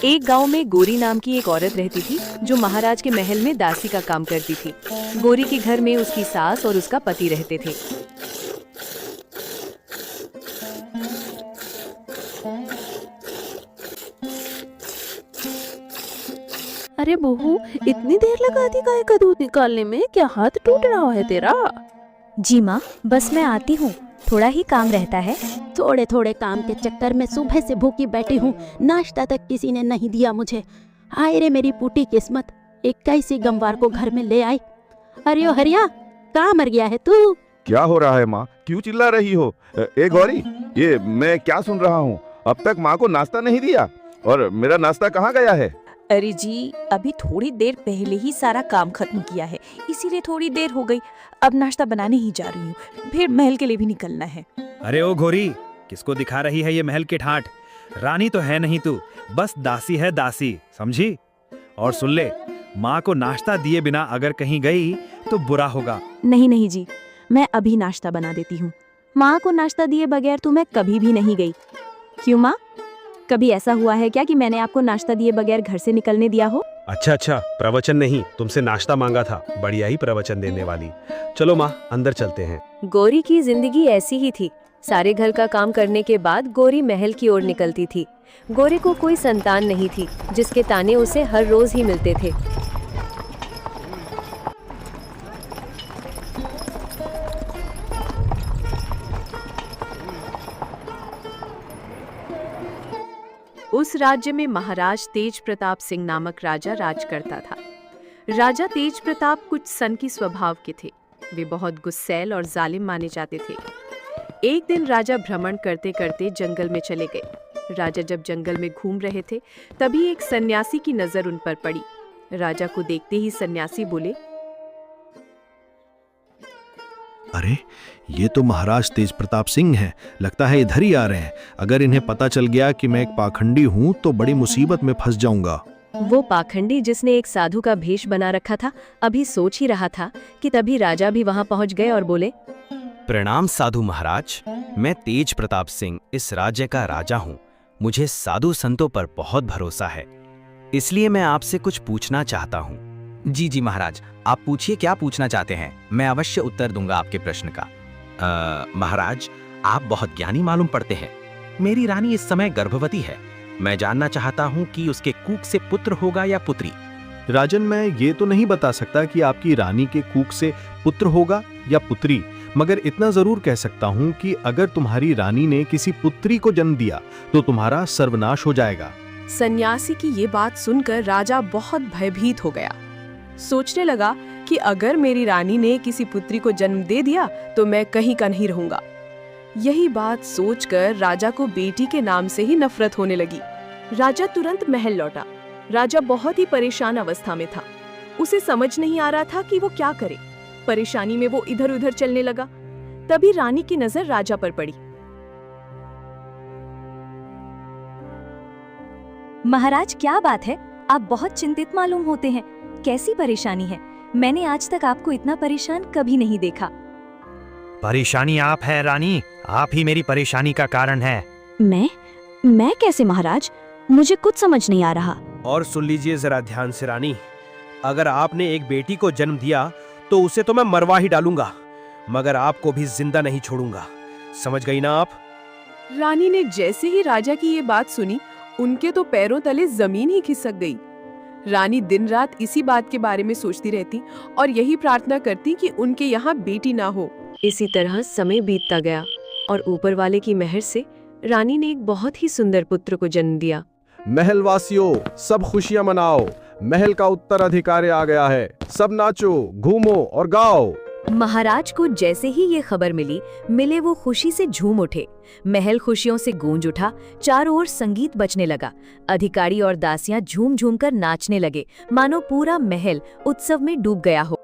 एक गांव में गोरी नाम की एक औरत रहती थी जो महाराज के महल में दासी का काम करती थी। गोरी के घर में उसकी सास और उसका पति रहते थे। अरे बहू, इतनी देर लगा दी गाय का दूध निकालने में? क्या हाथ टूट रहा है तेरा? जी माँ, बस मैं आती हूँ, थोड़ा ही काम रहता है। थोड़े थोड़े काम के चक्कर में सुबह से भूखी बैठी हूँ, नाश्ता तक किसी ने नहीं दिया मुझे। हाय रे मेरी फूटी किस्मत, 21 गमवार को घर में ले आई। अरे ओ हरिया, कहाँ मर गया है तू? क्या हो रहा है माँ? क्यों चिल्ला रही हो? ए गौरी, ये मैं क्या सुन रहा हूँ? अब तक माँ को नाश्ता नहीं दिया और मेरा नाश्ता कहाँ गया है? अरे जी, अभी थोड़ी देर पहले ही सारा काम खत्म किया है, इसीलिए थोड़ी देर हो गई। अब नाश्ता बनाने ही जा रही हूँ, फिर महल के लिए भी निकलना है। अरे ओ घोरी, किसको दिखा रही है ये महल की ठाठ? रानी तो है नहीं तू, बस दासी है दासी, समझी? और सुन ले, माँ को नाश्ता दिए बिना अगर कहीं गई तो बुरा होगा। नहीं नहीं जी, मैं अभी नाश्ता बना देती हूँ। माँ को नाश्ता दिए बगैर तो मैं कभी भी नहीं गई। क्यों माँ, कभी ऐसा हुआ है क्या कि मैंने आपको नाश्ता दिए बगैर घर से निकलने दिया हो? अच्छा, प्रवचन नहीं, तुमसे नाश्ता मांगा था। बढ़िया ही प्रवचन देने वाली। चलो माँ, अंदर चलते हैं। गोरी की जिंदगी ऐसी ही थी। सारे घर का काम करने के बाद गोरी महल की ओर निकलती थी। गोरी को कोई संतान नहीं थी, जिसके ताने उसे हर रोज ही मिलते थे। उस राज्य में महाराज तेज प्रताप सिंह नामक राजा राज करता था। राजा तेज प्रताप कुछ सन की स्वभाव के थे। वे बहुत गुस्सैल और जालिम माने जाते थे। एक दिन राजा भ्रमण करते करते जंगल में चले गए। राजा जब जंगल में घूम रहे थे, तभी एक सन्यासी की नजर उन पर पड़ी। राजा को देखते ही सन्यासी बोले, अरे, ये तो महाराज तेज प्रताप सिंह हैं। लगता है इधर ही आ रहे हैं। अगर इन्हें पता चल गया कि मैं एक पाखंडी हूँ तो बड़ी मुसीबत में फंस जाऊंगा। वो पाखंडी जिसने एक साधु का भेष बना रखा था, अभी सोच ही रहा था कि तभी राजा भी वहां पहुंच गए और बोले, प्रणाम साधु महाराज, मैं तेज प्रताप सिंह इस राज्य का राजा हूँ। मुझे साधु संतों पर बहुत भरोसा है, इसलिए मैं आपसे कुछ पूछना चाहता हूँ। जी महाराज, आप पूछिए, क्या पूछना चाहते हैं? मैं अवश्य उत्तर दूंगा आपके प्रश्न का। महाराज, आप बहुत ज्ञानी मालूम पड़ते हैं। मेरी रानी इस समय गर्भवती है। मैं जानना चाहता हूँ कि उसके कूख से पुत्र होगा या पुत्री। राजन, मैं ये तो नहीं बता सकता कि आपकी रानी के कूख से पुत्र होगा या पुत्री, मगर इतना जरूर कह सकता हूँ कि अगर तुम्हारी रानी ने किसी पुत्री को जन्म दिया तो तुम्हारा सर्वनाश हो जाएगा। सन्यासी की ये बात सुनकर राजा बहुत भयभीत हो गया। सोचने लगा कि अगर मेरी रानी ने किसी पुत्री को जन्म दे दिया तो मैं कहीं का नहीं रहूंगा। यही बात सोचकर राजा को बेटी के नाम से ही नफरत होने लगी। राजा तुरंत महल लौटा। राजा बहुत ही परेशान अवस्था में था। उसे समझ नहीं आ रहा था कि वो क्या करे। परेशानी में वो इधर उधर चलने लगा। तभी रानी की नजर राजा पर पड़ी। महाराज, क्या बात है? आप बहुत चिंतित मालूम होते हैं। कैसी परेशानी है? मैंने आज तक आपको इतना परेशान कभी नहीं देखा। परेशानी आप है रानी, आप ही मेरी परेशानी का कारण है। मैं कैसे महाराज? मुझे कुछ समझ नहीं आ रहा। और सुन लीजिए जरा ध्यान से रानी, अगर आपने एक बेटी को जन्म दिया तो उसे तो मैं मरवा ही डालूंगा, मगर आपको भी जिंदा नहीं छोड़ूंगा। समझ गई ना आप? रानी ने जैसे ही राजा की ये बात सुनी, उनके तो पैरों तले जमीन ही खिसक गई। रानी दिन रात इसी बात के बारे में सोचती रहती और यही प्रार्थना करती कि उनके यहाँ बेटी ना हो। इसी तरह समय बीतता गया और ऊपर वाले की मेहर से रानी ने एक बहुत ही सुंदर पुत्र को जन्म दिया। महल वासियों, सब खुशियां मनाओ, महल का उत्तराधिकारी आ गया है। सब नाचो, घूमो और गाओ। महाराज को जैसे ही ये खबर मिले वो खुशी से झूम उठे। महल खुशियों से गूंज उठा। चारों ओर संगीत बजने लगा। अधिकारी और दासियां झूम झूम कर नाचने लगे, मानो पूरा महल उत्सव में डूब गया हो।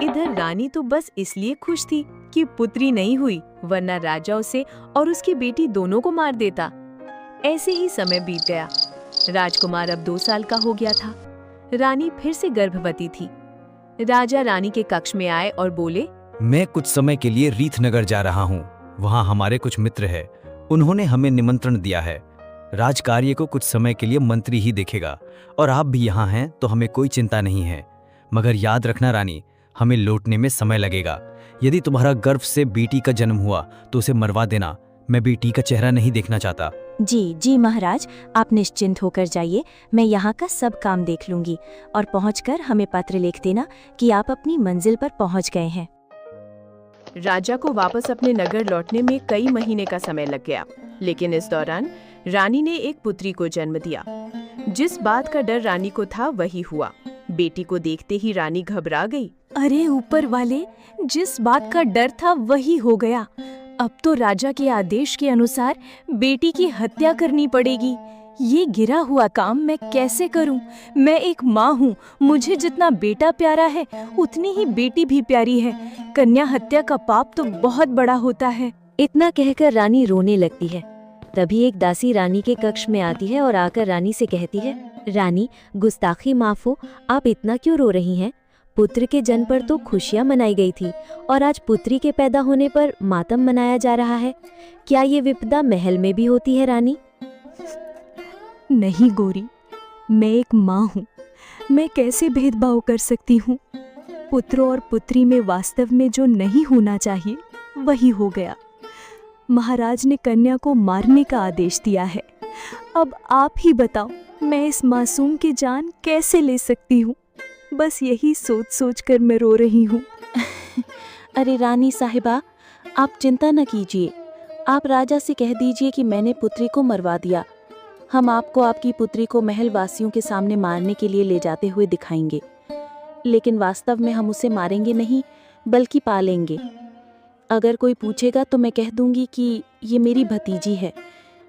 इधर रानी तो बस इसलिए खुश थी कि पुत्री नहीं हुई, वरना राजा उसे और उसकी बेटी दोनों को मार देता। ऐसे ही समय बीत गया। राजकुमार अब 2 साल का हो गया था। रानी फिर से गर्भवती थी। राजा रानी के कक्ष में आए और बोले, मैं कुछ समय के लिए रीथनगर जा रहा हूँ। वहाँ हमारे कुछ मित्र हैं। उन्होंने हमें निमंत्रण दिया है। राजकार्य को कुछ समय के लिए मंत्री ही देखेगा और आप भी यहाँ हैं तो हमें कोई चिंता नहीं है। मगर याद रखना रानी, हमें लौटने में समय लगेगा। यदि तुम्हारा गर्भ से बेटी का जन्म हुआ तो उसे मरवा देना। मैं बेटी का चेहरा नहीं देखना चाहता। जी जी महाराज, आप निश्चिंत होकर जाइए। मैं यहाँ का सब काम देख लूंगी और पहुँचकर हमें पत्र लिख देना कि आप अपनी मंजिल पर पहुँच गए हैं। राजा को वापस अपने नगर लौटने में कई महीने का समय लग गया, लेकिन इस दौरान रानी ने एक पुत्री को जन्म दिया। जिस बात का डर रानी को था वही हुआ। बेटी को देखते ही रानी घबरा गई। अरे ऊपर वाले, जिस बात का डर था वही हो गया। अब तो राजा के आदेश के अनुसार बेटी की हत्या करनी पड़ेगी। ये गिरा हुआ काम मैं कैसे करूं? मैं एक माँ हूँ। मुझे जितना बेटा प्यारा है उतनी ही बेटी भी प्यारी है। कन्या हत्या का पाप तो बहुत बड़ा होता है। इतना कहकर रानी रोने लगती है। तभी एक दासी रानी के कक्ष में आती है और आकर रानी से कहती है, रानी, गुस्ताखी माफ हो, आप इतना क्यों रो रही हैं? पुत्र के जन्म पर तो खुशियां मनाई गई थी और आज पुत्री के पैदा होने पर मातम मनाया जा रहा है। क्या ये विपदा महल में भी होती है रानी? नहीं गोरी, मैं एक माँ हूँ। मैं कैसे भेदभाव कर सकती हूँ? पुत्र और पुत्री में वास्तव में जो नहीं होना चाहिए वही हो गया। महाराज ने कन्या को मारने का आदेश दिया है। अब आप ही बताओ, मैं इस मासूम की जान कैसे ले सकती हूँ? बस यही सोच सोच कर मैं रो रही हूँ। अरे रानी साहिबा, आप चिंता न कीजिए। आप राजा से कह दीजिए कि मैंने पुत्री को मरवा दिया। हम आपको आपकी पुत्री को महल वासियों के सामने मारने के लिए ले जाते हुए दिखाएंगे, लेकिन वास्तव में हम उसे मारेंगे नहीं बल्कि पालेंगे। अगर कोई पूछेगा तो मैं कह दूंगी कि ये मेरी भतीजी है।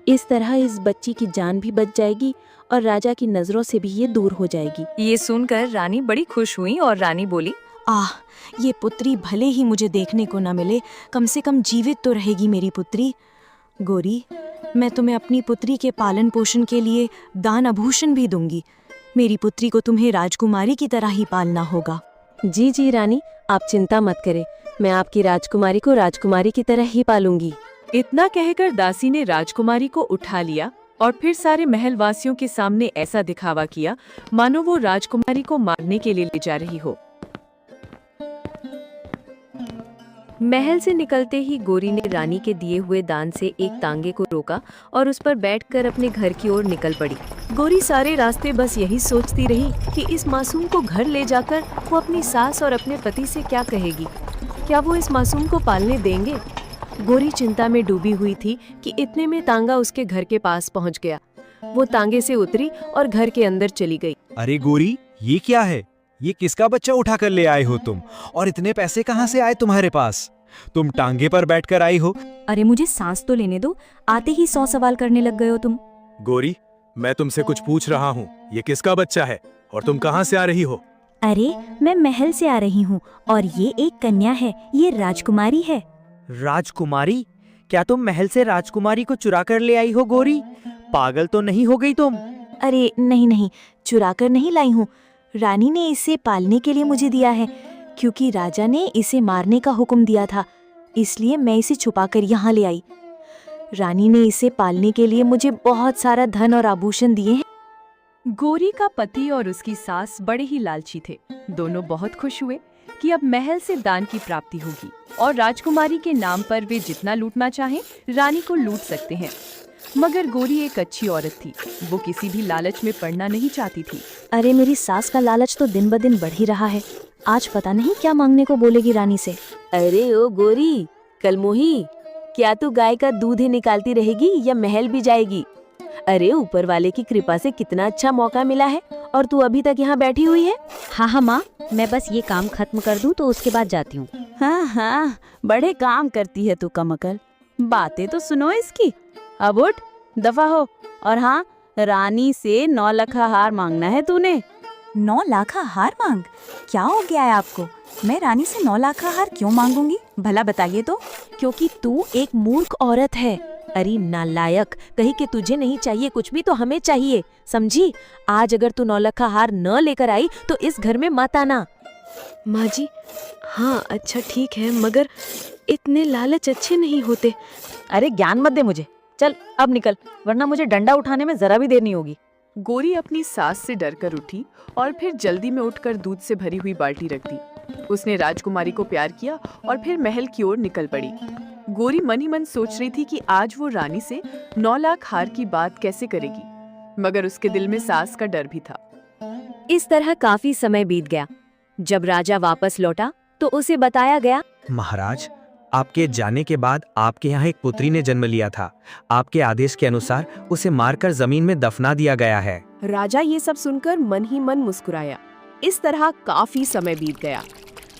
इस तरह इस बच्ची की जान भी बच जाएगी और राजा की नजरों से भी ये दूर हो जाएगी। ये सुनकर रानी बड़ी खुश हुई और रानी बोली, आह, ये पुत्री भले ही मुझे देखने को न मिले, कम से कम जीवित तो रहेगी मेरी पुत्री। गोरी, मैं तुम्हें अपनी पुत्री के पालन पोषण के लिए दान आभूषण भी दूंगी। मेरी पुत्री को तुम्हें राजकुमारी की तरह ही पालना होगा। जी जी रानी, आप चिंता मत करें। मैं आपकी राजकुमारी को राजकुमारी की तरह ही पालूंगी। इतना कहकर दासी ने राजकुमारी को उठा लिया और फिर सारे महल वासियों के सामने ऐसा दिखावा किया मानो वो राजकुमारी को मारने के लिए ले जा रही हो। महल से निकलते ही गोरी ने रानी के दिए हुए दान से एक तांगे को रोका और उस पर बैठकर अपने घर की ओर निकल पड़ी। गोरी सारे रास्ते बस यही सोचती रही कि इस मासूम को घर ले जाकर वो अपनी सास और अपने पति से क्या कहेगी। क्या वो इस मासूम को पालने देंगे? गोरी चिंता में डूबी हुई थी कि इतने में तांगा उसके घर के पास पहुंच गया। वो तांगे से उतरी और घर के अंदर चली गई। अरे गोरी, ये क्या है? ये किसका बच्चा उठा कर ले आए हो तुम? और इतने पैसे कहाँ से आए तुम्हारे पास? तुम टांगे पर बैठकर आई हो? अरे मुझे सांस तो लेने दो, आते ही 100 सवाल करने लग गए हो तुम। गोरी, मैं तुमसे कुछ पूछ रहा हूँ। ये किसका बच्चा है और तुम कहाँ से आ रही हो? अरे मैं महल से आ रही हूँ और ये एक कन्या है, ये राजकुमारी है। राजकुमारी? क्या तुम महल से राजकुमारी को चुरा कर ले आई हो गोरी? पागल तो नहीं हो गई तुम? अरे नहीं नहीं, चुरा कर नहीं लाई हूँ। रानी ने इसे पालने के लिए मुझे दिया है, क्योंकि राजा ने इसे मारने का हुक्म दिया था, इसलिए मैं इसे छुपाकर यहाँ ले आई। रानी ने इसे पालने के लिए मुझे बहुत सारा धन और आभूषण दिए हैं। गोरी का पति और उसकी सास बड़े ही लालची थे। दोनों बहुत खुश हुए कि अब महल से दान की प्राप्ति होगी और राजकुमारी के नाम पर वे जितना लूटना चाहें रानी को लूट सकते हैं। मगर गोरी एक अच्छी औरत थी, वो किसी भी लालच में पड़ना नहीं चाहती थी। अरे मेरी सास का लालच तो दिन ब दिन बढ़ ही रहा है। आज पता नहीं क्या मांगने को बोलेगी रानी से। अरे ओ गोरी, कलमोही, क्या तू गाय का दूध ही निकालती रहेगी या महल भी जाएगी? अरे ऊपर वाले की कृपा से कितना अच्छा मौका मिला है और तू अभी तक यहाँ बैठी हुई है। हाँ माँ, मैं बस ये काम खत्म कर दूँ तो उसके बाद जाती हूँ। हाँ, बड़े काम करती है तू कमकल। बातें तो सुनो इसकी। अब उठ, दफा हो। और हाँ, रानी से 9 लाख हार मांगना है तूने। 9 लाख हार मांग? क्या हो गया है आपको? मैं रानी से 9 लाख हार क्यों मांगूंगी? भला बताइए तो। क्योंकि तू एक मूर्ख औरत है। अरे नालायक, कहीं कि तुझे नहीं चाहिए कुछ भी तो हमें चाहिए, समझी? आज अगर तू नौलखा हार न लेकर आई तो इस घर में मत आना। माँ जी, हाँ अच्छा ठीक है, मगर इतने लालच अच्छे नहीं होते। अरे ज्ञान मत दे मुझे, चल अब निकल, वरना मुझे डंडा उठाने में जरा भी देर नहीं होगी। गोरी अपनी सास से डरकर उठी और फिर जल्दी में उठकर दूध से भरी हुई बाल्टी रख दी। उसने राजकुमारी को प्यार किया और फिर महल की ओर निकल पड़ी। गोरी मन ही मन सोच रही थी कि आज वो रानी से 9 लाख हार की बात कैसे करेगी, मगर उसके दिल में सास का डर भी था। इस तरह काफी समय बीत गया। जब राजा वापस लौटा तो उसे बताया गया, महाराज, आपके जाने के बाद आपके यहाँ एक पुत्री ने जन्म लिया था। आपके आदेश के अनुसार उसे मारकर जमीन में दफना दिया गया है। राजा ये सब सुनकर मन ही मन मुस्कुराया। इस तरह काफी समय बीत गया।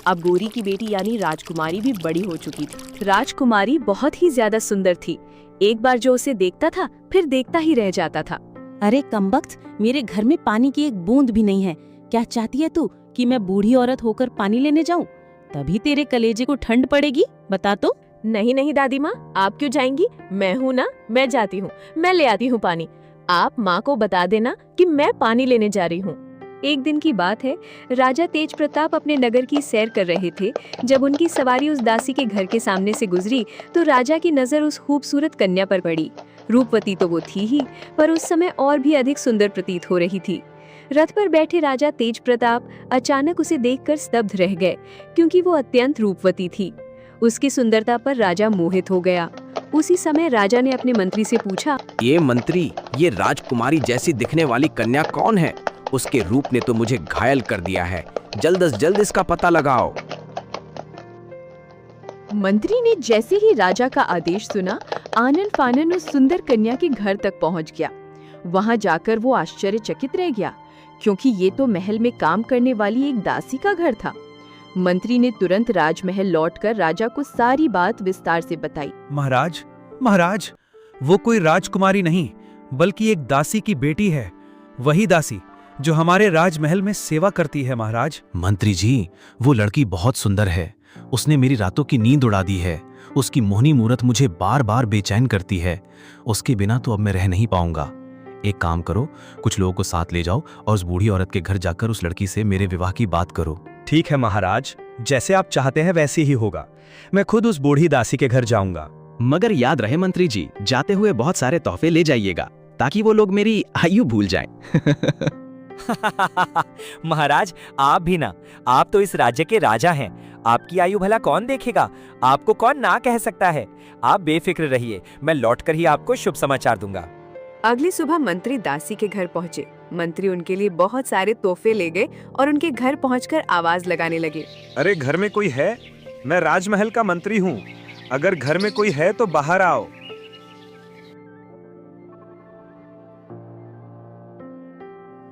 अब गोरी की बेटी यानी राजकुमारी भी बड़ी हो चुकी थी। राजकुमारी बहुत ही ज्यादा सुंदर थी। एक बार जो उसे देखता था फिर देखता ही रह जाता था। अरे कमबख्त, मेरे घर में पानी की एक बूंद भी नहीं है। क्या चाहती है तू कि मैं बूढ़ी औरत होकर पानी लेने जाऊं? तभी तेरे कलेजे को ठंड पड़ेगी, बता तो। नहीं नहीं दादी माँ, आप क्यों जाएंगी? मैं हूँ ना, मैं जाती हूँ, मैं ले आती हूँ पानी। आप माँ को बता देना कि मैं पानी लेने जा रही हूँ। एक दिन की बात है, राजा तेज प्रताप अपने नगर की सैर कर रहे थे। जब उनकी सवारी उस दासी के घर के सामने से गुजरी तो राजा की नजर उस खूबसूरत कन्या पर पड़ी। रूपवती तो वो थी ही, पर उस समय और भी अधिक सुंदर प्रतीत हो रही थी। रथ पर बैठे राजा तेज प्रताप अचानक उसे देखकर स्तब्ध रह गए, क्योंकि वो अत्यंत रूपवती थी। उसकी सुंदरता पर राजा मोहित हो गया। उसी समय राजा ने अपने मंत्री से पूछा, ये मंत्री, ये राजकुमारी जैसी दिखने वाली कन्या कौन है? उसके रूप ने तो मुझे घायल कर दिया है। जल्द से जल्द इसका पता लगाओ। मंत्री ने जैसे ही राजा का आदेश सुना, आनन फानन उस सुंदर कन्या के घर तक पहुंच गया। वहां जाकर वो आश्चर्यचकित रह गया, क्योंकि ये तो महल में काम करने वाली एक दासी का घर था। मंत्री ने तुरंत राजमहल लौटकर राजा को सारी बात विस्तार से बताई। महाराज, महाराज, वो कोई राजकुमारी नहीं बल्कि एक दासी की बेटी है। वही दासी जो हमारे राजमहल में सेवा करती है। महाराज, मंत्री जी, वो लड़की बहुत सुंदर है। उसने मेरी रातों की नींद उड़ा दी है। उसकी मोहनी मूरत मुझे बार बार बेचैन करती है। उसके बिना तो अब मैं रह नहीं पाऊंगा। एक काम करो, कुछ लोगों को साथ ले जाओ और उस बूढ़ी औरत के घर जाकर उस लड़की से मेरे विवाह की बात करो। ठीक है महाराज, जैसे आप चाहते हैं वैसे ही होगा। मैं खुद उस बूढ़ी दासी के घर जाऊंगा। मगर याद रहे मंत्री जी, जाते हुए बहुत सारे तोहफे ले जाइएगा, ताकि वो लोग मेरी आयु भूल जाएं। महाराज, आप भी ना, आप तो इस राज्य के राजा हैं। आपकी आयु भला कौन देखेगा? आपको कौन ना कह सकता है? आप बेफिक्र रहिए, मैं लौटकर ही आपको शुभ समाचार दूंगा। अगली सुबह मंत्री दासी के घर पहुंचे। मंत्री उनके लिए बहुत सारे तोहफे ले गए और उनके घर पहुंचकर आवाज लगाने लगे, अरे घर में कोई है? मैं राजमहल का मंत्री हूँ। अगर घर में कोई है तो बाहर आओ।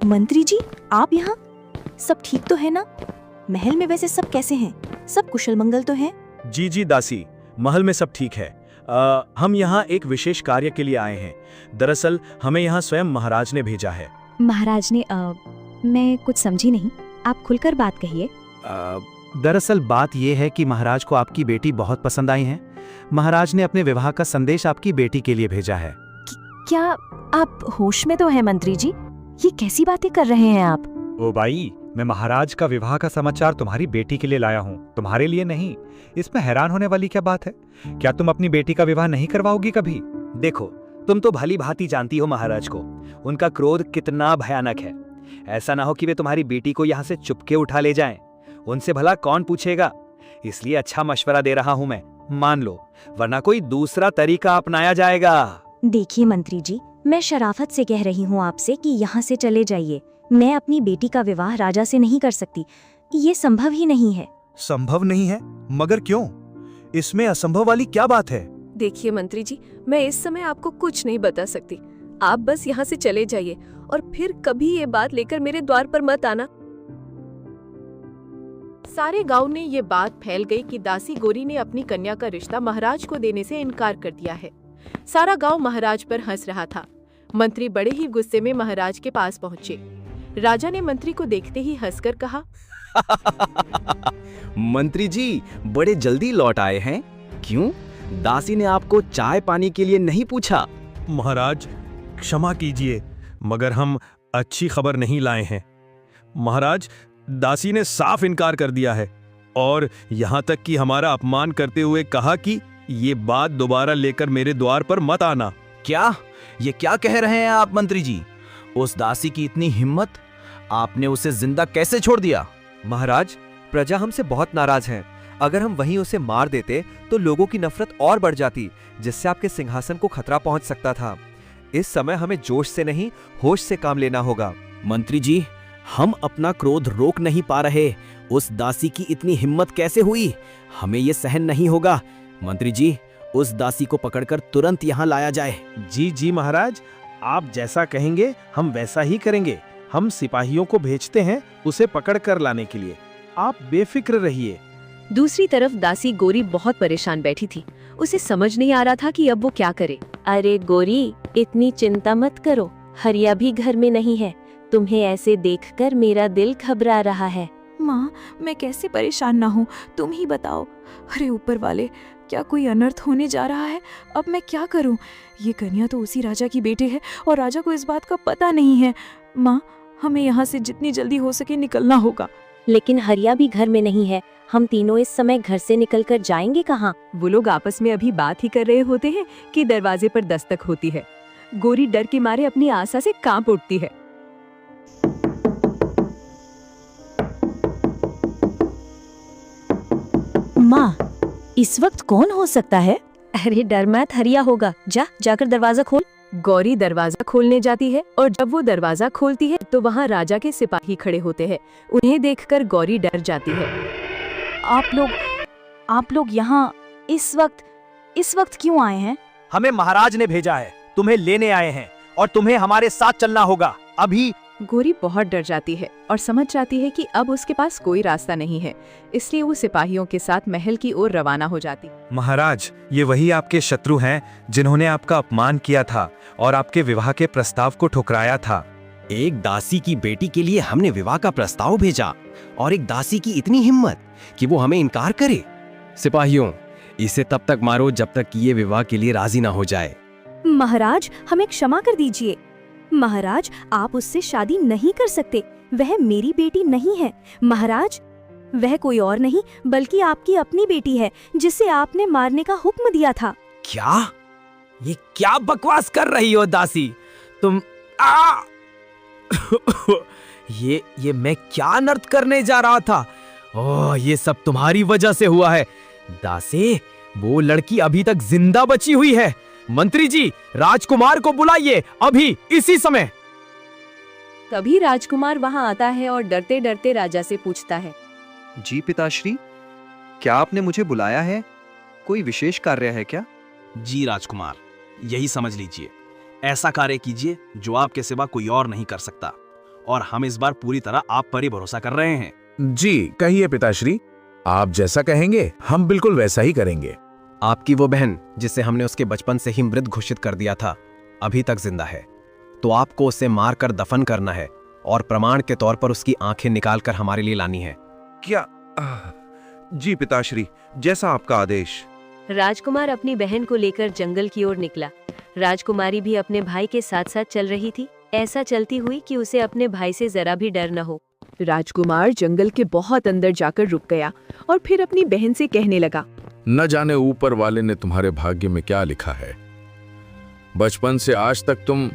मंत्री जी, आप यहाँ? सब ठीक तो है ना? महल में वैसे सब कैसे हैं? सब कुशल मंगल तो हैं? जी जी दासी, महल में सब ठीक है। हम यहाँ एक विशेष कार्य के लिए आए हैं। दरअसल हमें यहाँ स्वयं महाराज ने भेजा है। महाराज ने मैं कुछ समझी नहीं, आप खुलकर बात कहिए। दरअसल बात यह है कि महाराज को आपकी बेटी बहुत पसंद आई है। महाराज ने अपने विवाह का संदेश आपकी बेटी के लिए भेजा है। क्या आप होश में तो हैं मंत्री जी? ये कैसी बातें कर रहे हैं आप? ओ भाई, मैं महाराज का विवाह का समाचार तुम्हारी बेटी के लिए लाया हूँ, तुम्हारे लिए नहीं। इसमें हैरान होने वाली क्या बात है? क्या तुम अपनी बेटी का विवाह नहीं करवाओगी कभी? देखो, तुम तो भली भांति जानती हो महाराज को, उनका क्रोध कितना भयानक है। ऐसा ना हो कि वे तुम्हारी बेटी को यहाँ से चुपके उठा ले जाएं। उनसे भला कौन पूछेगा? इसलिए अच्छा मशवरा दे रहा हूँ मैं, मान लो, वरना कोई दूसरा तरीका अपनाया जाएगा। देखिए मंत्री जी, मैं शराफत से कह रही हूँ आपसे कि यहाँ से चले जाइए। मैं अपनी बेटी का विवाह राजा से नहीं कर सकती, ये संभव ही नहीं है। संभव नहीं है? मगर क्यों? इसमें असंभव वाली क्या बात है? देखिए मंत्री जी, मैं इस समय आपको कुछ नहीं बता सकती। आप बस यहाँ से चले जाइए और फिर कभी ये बात लेकर मेरे द्वार पर मत आना। सारे गांव में ये बात फैल गई कि दासी गोरी ने अपनी कन्या का रिश्ता महाराज को देने से इनकार कर दिया है। सारा गांव महाराज पर हंस रहा था। मंत्री बड़े ही गुस्से में महाराज के पास पहुंचे। राजा ने मंत्री को देखते ही हंसकर कहा, मंत्री जी बड़े जल्दी लौट आए हैं। क्यों? दासी ने आपको चाय पानी के लिए नहीं पूछा? महाराज क्षमा कीजिए, मगर हम अच्छी खबर नहीं लाए हैं। महाराज, दासी ने साफ इनकार कर दिया है और यहाँ तक कि हमारा अपमान करते हुए कहा कि ये बात दोबारा लेकर मेरे द्वार पर मत आना। क्या? ये क्या कह रहे हैं आप मंत्री जी? उस दासी की इतनी हिम्मत, आपने उसे जिंदा कैसे छोड़ दिया? महाराज, प्रजा हमसे बहुत नाराज है। अगर हम वहीं उसे मार देते तो लोगों की नफरत और बढ़ जाती, जिससे आपके सिंहासन को खतरा पहुंच सकता था। इस समय हमें जोश से नहीं, होश से काम लेना होगा। मंत्री जी, हम अपना क्रोध रोक नहीं पा रहे। उस दासी की इतनी हिम्मत कैसे हुई? हमें ये सहन नहीं होगा। मंत्री जी, उस दासी को पकड़कर तुरंत यहाँ लाया जाए। जी जी महाराज, आप जैसा कहेंगे हम वैसा ही करेंगे। हम सिपाहियों को भेजते हैं उसे पकड़ कर लाने के लिए, आप बेफिक्र रहिए। दूसरी तरफ दासी गोरी बहुत परेशान बैठी थी। उसे समझ नहीं आ रहा था कि अब वो क्या करे। अरे गोरी, इतनी चिंता मत करो, हरिया भी घर में नहीं है। तुम्हें ऐसे देखकर मेरा दिल घबरा रहा है। माँ, मैं कैसे परेशान ना हूँ, तुम ही बताओ। अरे ऊपर वाले, क्या कोई अनर्थ होने जा रहा है? अब मैं क्या करूँ? ये कन्या तो उसी राजा की बेटी है और राजा को इस बात का पता नहीं है। माँ, हमें यहाँ से जितनी जल्दी हो सके निकलना होगा। लेकिन हरिया भी घर में नहीं है। हम तीनों इस समय घर से निकलकर जाएंगे कहाँ? वो लोग आपस में अभी बात ही कर रहे होते हैं कि दरवाजे पर दस्तक होती है। गोरी डर के मारे अपनी आशा से कांप उठती है। माँ, इस वक्त कौन हो सकता है? अरे डर मत, हरिया होगा। जाकर दरवाजा खोल। गौरी दरवाजा खोलने जाती है और जब वो दरवाजा खोलती है तो वहाँ राजा के सिपाही खड़े होते हैं। उन्हें देखकर गौरी डर जाती है। आप लोग यहाँ इस वक्त क्यों आए हैं? हमें महाराज ने भेजा है, तुम्हें लेने आए हैं और तुम्हें हमारे साथ चलना होगा अभी। गोरी बहुत डर जाती है और समझ जाती है कि अब उसके पास कोई रास्ता नहीं है, इसलिए वो सिपाहियों के साथ महल की ओर रवाना हो जाती। महाराज, ये वही आपके शत्रु हैं जिन्होंने आपका अपमान किया था और आपके विवाह के प्रस्ताव को ठुकराया था। एक दासी की बेटी के लिए हमने विवाह का प्रस्ताव भेजा और एक दासी की इतनी हिम्मत कि वो हमें इनकार करे। सिपाहियों, इसे तब तक मारो जब तक कि ये विवाह के लिए राजी ना हो जाए। महाराज, हमें क्षमा कर दीजिए। महाराज, आप उससे शादी नहीं कर सकते। वह मेरी बेटी नहीं है। महाराज, वह कोई और नहीं बल्कि आपकी अपनी बेटी है, जिसे आपने मारने का हुक्म दिया था। क्या? ये क्या बकवास कर रही हो दासी तुम? ये मैं क्या अनर्थ करने जा रहा था? ओह, ये सब तुम्हारी वजह से हुआ है। दासी, वो लड़की अभी तक जिंदा बची हुई है। मंत्री जी, राजकुमार को बुलाइए अभी, इसी समय। तभी राजकुमार वहां आता है और डरते डरते राजा से पूछता है। जी पिताश्री, क्या आपने मुझे बुलाया है? कोई विशेष कार्य है क्या? जी राजकुमार, यही समझ लीजिए। ऐसा कार्य कीजिए जो आपके सिवा कोई और नहीं कर सकता, और हम इस बार पूरी तरह आप पर ही भरोसा कर रहे हैं। जी कहिए पिताश्री, आप जैसा कहेंगे हम बिल्कुल वैसा ही करेंगे। आपकी वो बहन जिसे हमने उसके बचपन से ही मृत घोषित कर दिया था, अभी तक जिंदा है। तो आपको उसे मारकर दफन करना है और प्रमाण के तौर पर उसकी आंखें निकालकर हमारे लिए लानी है। क्या? जी पिताश्री, जैसा आपका आदेश। राजकुमार अपनी बहन को लेकर जंगल की ओर निकला। राजकुमारी भी अपने भाई के साथ साथ चल रही थी, ऐसा चलती हुई कि उसे अपने भाई से जरा भी डर न हो। राजकुमार जंगल के बहुत अंदर जाकर रुक गया और फिर अपनी बहन से कहने लगा, न जाने ऊपर वाले ने तुम्हारे भाग्य में क्या लिखा है। बचपन से आज तक तुम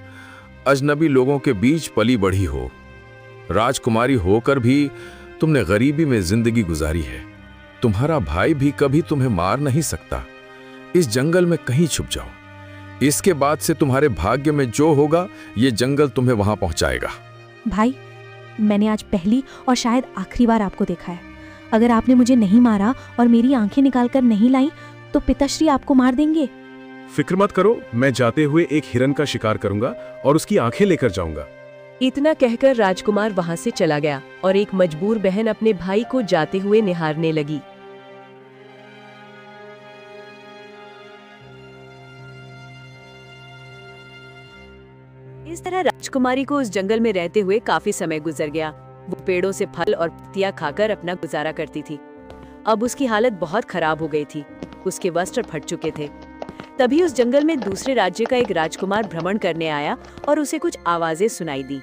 अजनबी लोगों के बीच पली बढ़ी हो। राजकुमारी होकर भी तुमने गरीबी में जिंदगी गुजारी है। तुम्हारा भाई भी कभी तुम्हें मार नहीं सकता। इस जंगल में कहीं छुप जाओ। इसके बाद से तुम्हारे भाग्य में जो होगा, ये जंगल तुम्हें वहां पहुंचाएगा। भाई, मैंने आज पहली और शायद आखिरी बार आपको देखा है। अगर आपने मुझे नहीं मारा और मेरी आंखें निकालकर नहीं लाई तो पिताश्री आपको मार देंगे। फिक्र मत करो, मैं जाते हुए एक हिरन का शिकार करूंगा और उसकी आंखें लेकर जाऊंगा। इतना कहकर राजकुमार वहां से चला गया और एक मजबूर बहन अपने भाई को जाते हुए निहारने लगी। इस तरह राजकुमारी को उस जंगल में रहते हुए काफी समय गुजर गया। वो पेड़ों से फल और पत्तियां खाकर अपना गुजारा करती थी। अब उसकी हालत बहुत खराब हो गई थी। उसके वस्त्र फट चुके थे। तभी उस जंगल में दूसरे राज्य का एक राजकुमार भ्रमण करने आया और उसे कुछ आवाजें सुनाई दी।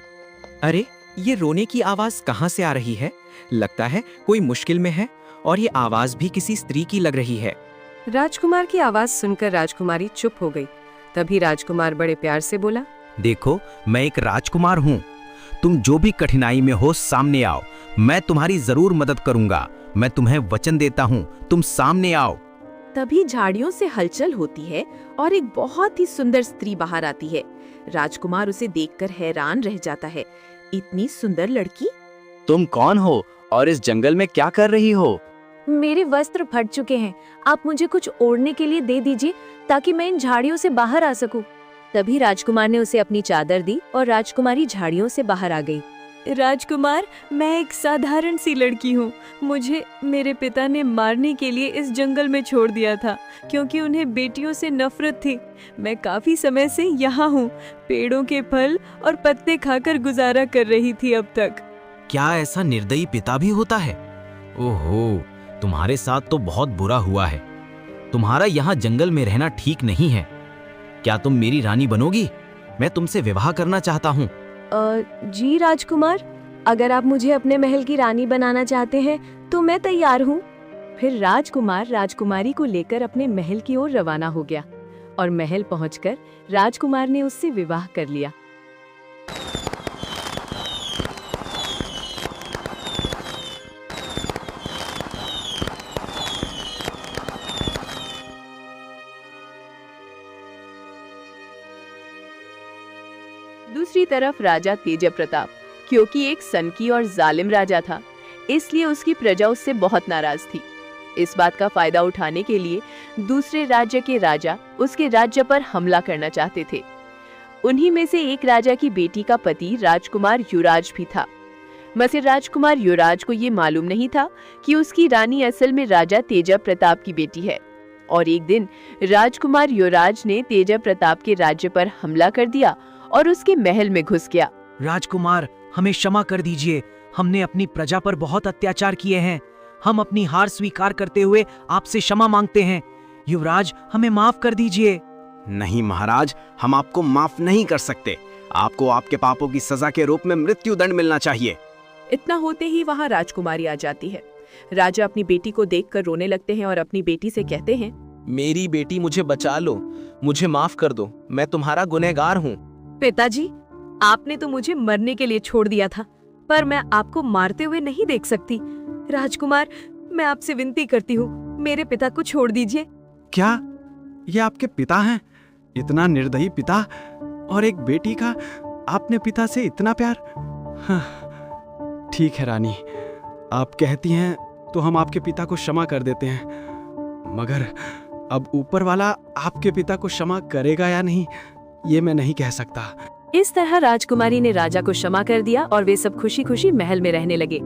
अरे, ये रोने की आवाज कहाँ से आ रही है? लगता है कोई मुश्किल में है, और ये आवाज भी किसी स्त्री की लग रही है। राजकुमार की आवाज सुनकर राजकुमारी चुप हो गई। तभी राजकुमार बड़े प्यार से बोला, देखो, मैं एक राजकुमार हूँ। तुम जो भी कठिनाई में हो सामने आओ, मैं तुम्हारी जरूर मदद करूंगा। मैं तुम्हें वचन देता हूँ, तुम सामने आओ। तभी झाड़ियों से हलचल होती है और एक बहुत ही सुंदर स्त्री बाहर आती है। राजकुमार उसे देखकर हैरान रह जाता है। इतनी सुंदर लड़की? तुम कौन हो और इस जंगल में क्या कर रही हो? मेरे वस्त्र फट चुके हैं, आप मुझे कुछ ओढ़ने के लिए दे दीजिए ताकि मैं इन झाड़ियों से बाहर आ सकूं। तभी राजकुमार ने उसे अपनी चादर दी और राजकुमारी झाड़ियों से बाहर आ गई। राजकुमार, मैं एक साधारण सी लड़की हूँ। मुझे मेरे पिता ने मारने के लिए इस जंगल में छोड़ दिया था क्योंकि उन्हें बेटियों से नफरत थी। मैं काफी समय से यहाँ हूँ, पेड़ों के फल और पत्ते खाकर गुजारा कर रही थी अब तक। क्या ऐसा निर्दयी पिता भी होता है? ओहो, तुम्हारे साथ तो बहुत बुरा हुआ है। तुम्हारा यहाँ जंगल में रहना ठीक नहीं है। क्या तुम मेरी रानी बनोगी? मैं तुमसे विवाह करना चाहता हूँ। जी राजकुमार, अगर आप मुझे अपने महल की रानी बनाना चाहते हैं तो मैं तैयार हूँ। फिर राजकुमार राजकुमारी को लेकर अपने महल की ओर रवाना हो गया और महल पहुंचकर राजकुमार ने उससे विवाह कर लिया। दूसरी तरफ राजा तेज प्रताप, क्योंकि एक सनकी और जालिम राजा था, इसलिए उसकी प्रजा उससे बहुत नाराज थी। इस बात का फायदा उठाने के लिए दूसरे राज्य के राजा उसके राज्य पर हमला करना चाहते थे। उन्हीं में से एक राजा की बेटी का पति राजकुमार युवराज भी था। मगर राजकुमार युवराज को ये मालूम नहीं था कि उसकी रानी असल में राजा तेज प्रताप की बेटी है। और एक दिन राजकुमार युवराज ने तेज प्रताप के राज्य पर हमला कर दिया और उसके महल में घुस गया। राजकुमार, हमें क्षमा कर दीजिए। हमने अपनी प्रजा पर बहुत अत्याचार किए हैं। हम अपनी हार स्वीकार करते हुए आपसे क्षमा मांगते हैं। युवराज, हमें माफ कर दीजिए। नहीं महाराज, हम आपको माफ नहीं कर सकते। आपको आपके पापों की सजा के रूप में मृत्यु दंड मिलना चाहिए। इतना होते ही वहाँ राजकुमारी आ जाती है। राजा अपनी बेटी को देखकर रोने लगते हैं और अपनी बेटी से कहते हैं, मेरी बेटी, मुझे बचा लो, मुझे माफ कर दो, मैं तुम्हारा गुनहगार हूँ। पिताजी, आपने तो मुझे मरने के लिए छोड़ दिया था, पर मैं आपको मारते हुए नहीं देख सकती। राजकुमार, मैं आपसे विनती करती हूँ, मेरे पिता को छोड़ दीजिए। क्या ये आपके पिता हैं? इतना निर्दयी पिता और एक बेटी का आपने पिता से इतना प्यार? हाँ, ठीक है रानी, आप कहती हैं तो हम आपके पिता को क्षमा कर देते हैं। मगर अब ऊपर वाला आपके पिता को क्षमा करेगा या नहीं, ये मैं नहीं कह सकता। इस तरह राजकुमारी ने राजा को क्षमा कर दिया और वे सब खुशी खुशी महल में रहने लगे।